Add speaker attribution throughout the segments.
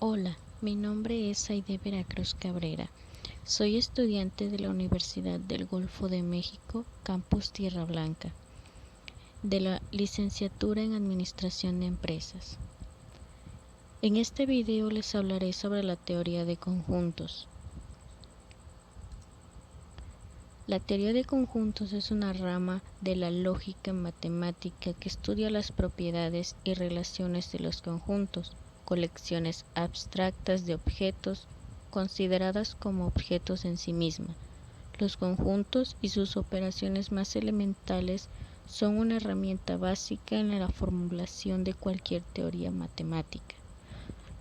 Speaker 1: Hola, mi nombre es Aide Veracruz Cabrera. Soy estudiante de la Universidad del Golfo de México, Campus Tierra Blanca, de la licenciatura en Administración de Empresas. En este video les hablaré sobre la teoría de conjuntos. La teoría de conjuntos es una rama de la lógica matemática que estudia las propiedades y relaciones de los conjuntos, colecciones abstractas de objetos consideradas como objetos en sí mismas. Los conjuntos y sus operaciones más elementales son una herramienta básica en la formulación de cualquier teoría matemática.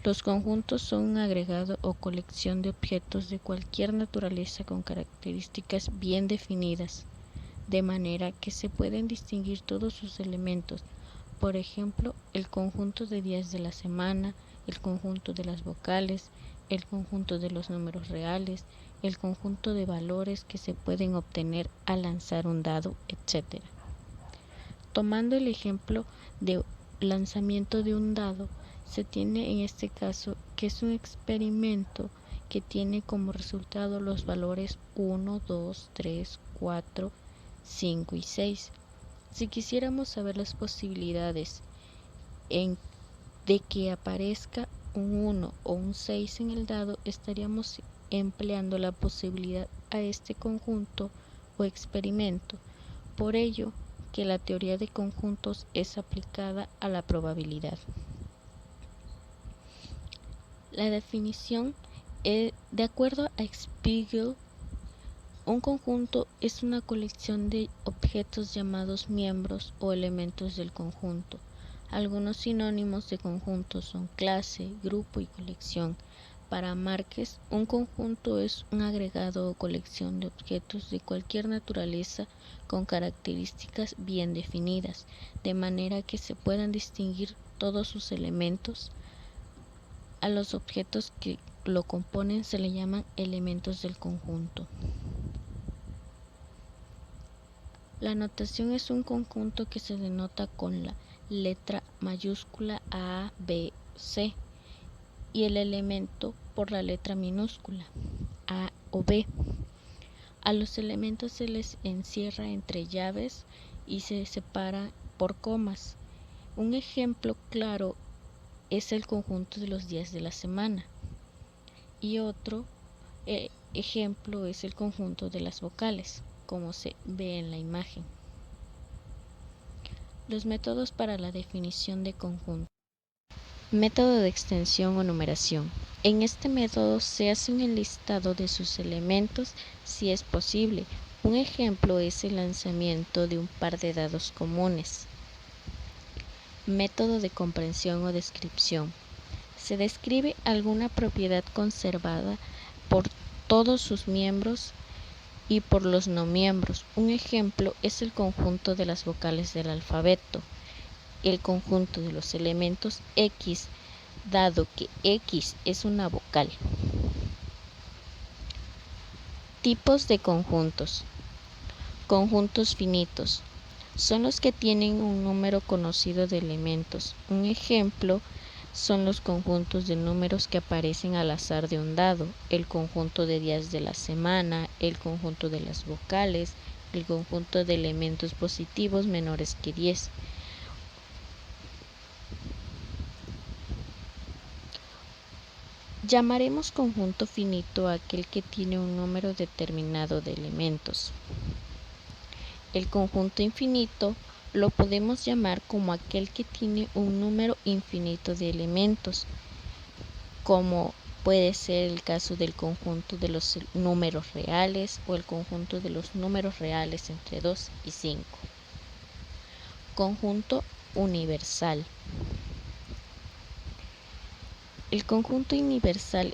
Speaker 1: Los conjuntos son un agregado o colección de objetos de cualquier naturaleza con características bien definidas, de manera que se pueden distinguir todos sus elementos, por ejemplo, el conjunto de días de la semana, el conjunto de las vocales, el conjunto de los números reales, el conjunto de valores que se pueden obtener al lanzar un dado, etc. Tomando el ejemplo de lanzamiento de un dado, se tiene en este caso que es un experimento que tiene como resultado los valores 1, 2, 3, 4, 5 y 6. Si quisiéramos saber las posibilidades de que aparezca un 1 o un 6 en el dado, estaríamos empleando la posibilidad a este conjunto o experimento. Por ello, que la teoría de conjuntos es aplicada a la probabilidad. La definición es, de acuerdo a Spiegel, un conjunto es una colección de objetos llamados miembros o elementos del conjunto. Algunos sinónimos de conjunto son clase, grupo y colección. Para Márquez, un conjunto es un agregado o colección de objetos de cualquier naturaleza con características bien definidas, de manera que se puedan distinguir todos sus elementos. A los objetos que lo componen se le llaman elementos del conjunto. La notación es un conjunto que se denota con la letra mayúscula A, B, C y el elemento por la letra minúscula A o B. A los elementos se les encierra entre llaves y se separa por comas. Un ejemplo claro es el conjunto de los días de la semana y otro ejemplo es el conjunto de las vocales, como se ve en la imagen. Los métodos para la definición de conjunto. Método de extensión o numeración. En este método se hace un enlistado de sus elementos si es posible. Un ejemplo es el lanzamiento de un par de dados comunes. Método de comprensión o descripción. Se describe alguna propiedad conservada por todos sus miembros y por los no miembros. Un ejemplo es el conjunto de las vocales del alfabeto, el conjunto de los elementos X, dado que X es una vocal. Tipos de conjuntos. Conjuntos finitos. Son los que tienen un número conocido de elementos. Un ejemplo son los conjuntos de números que aparecen al azar de un dado, el conjunto de días de la semana, el conjunto de las vocales, el conjunto de elementos positivos menores que 10. Llamaremos conjunto finito a aquel que tiene un número determinado de elementos. El conjunto infinito lo podemos llamar como aquel que tiene un número infinito de elementos, como puede ser el caso del conjunto de los números reales o el conjunto de los números reales entre 2 y 5. Conjunto universal. El conjunto universal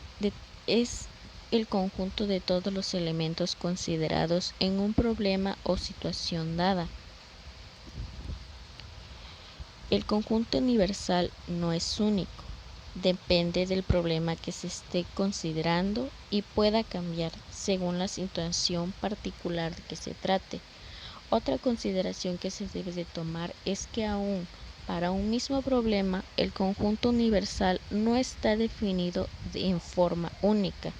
Speaker 1: es el conjunto de todos los elementos considerados en un problema o situación dada. El conjunto universal no es único, depende del problema que se esté considerando y pueda cambiar según la situación particular que se trate. Otra consideración que se debe de tomar es que aun Para un mismo problema, el conjunto universal no está definido en forma única.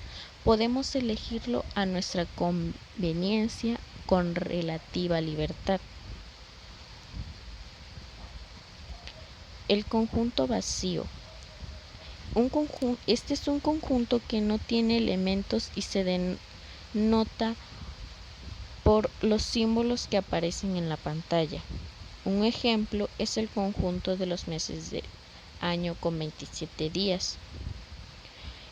Speaker 1: Podemos elegirlo a nuestra conveniencia con relativa libertad. El conjunto vacío. Este es un conjunto que no tiene elementos y se denota por los símbolos que aparecen en la pantalla. Un ejemplo es el conjunto de los meses del año con 27 días.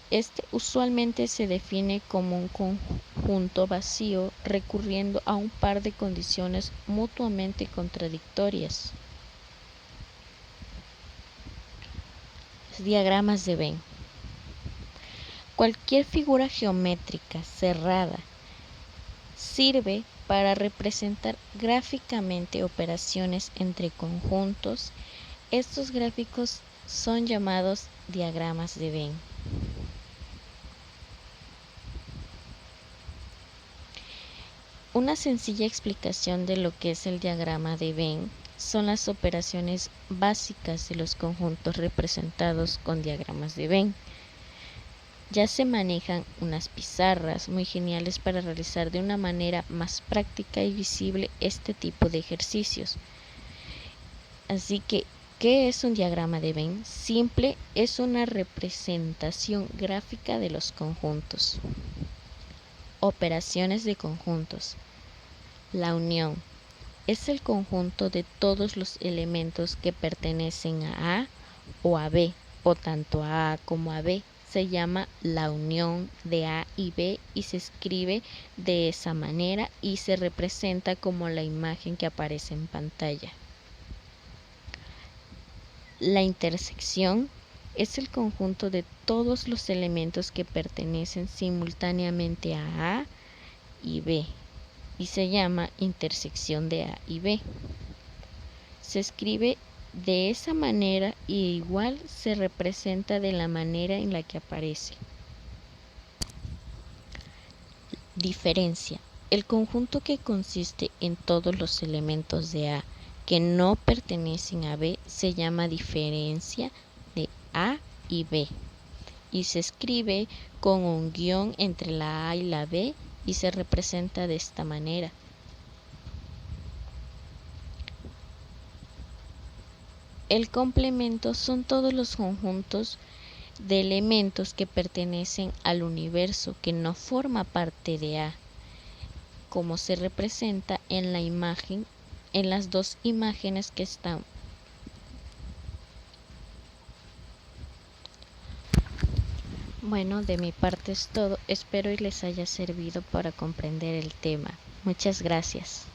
Speaker 1: Este usualmente se define como un conjunto vacío recurriendo a un par de condiciones mutuamente contradictorias. Diagramas de Venn. Cualquier figura geométrica cerrada sirve para representar gráficamente operaciones entre conjuntos. Estos gráficos son llamados diagramas de Venn. Una sencilla explicación de lo que es el diagrama de Venn son las operaciones básicas de los conjuntos representados con diagramas de Venn. Ya se manejan unas pizarras muy geniales para realizar de una manera más práctica y visible este tipo de ejercicios. Así que, ¿qué es un diagrama de Venn? Simple, es una representación gráfica de los conjuntos. Operaciones de conjuntos. La unión es el conjunto de todos los elementos que pertenecen a A o a B, o tanto a A como a B. Se llama la unión de A y B y se escribe de esa manera y se representa como la imagen que aparece en pantalla. La intersección es el conjunto de todos los elementos que pertenecen simultáneamente a A y B y se llama intersección de A y B. Se escribe de esa manera y igual se representa de la manera en la que aparece. Diferencia. El conjunto que consiste en todos los elementos de A que no pertenecen a B se llama diferencia de A y B y se escribe con un guión entre la A y la B y se representa de esta manera. El complemento son todos los conjuntos de elementos que pertenecen al universo que no forma parte de A, como se representa en la imagen, en las dos imágenes que están. Bueno, de mi parte es todo. Espero y les haya servido para comprender el tema. Muchas gracias.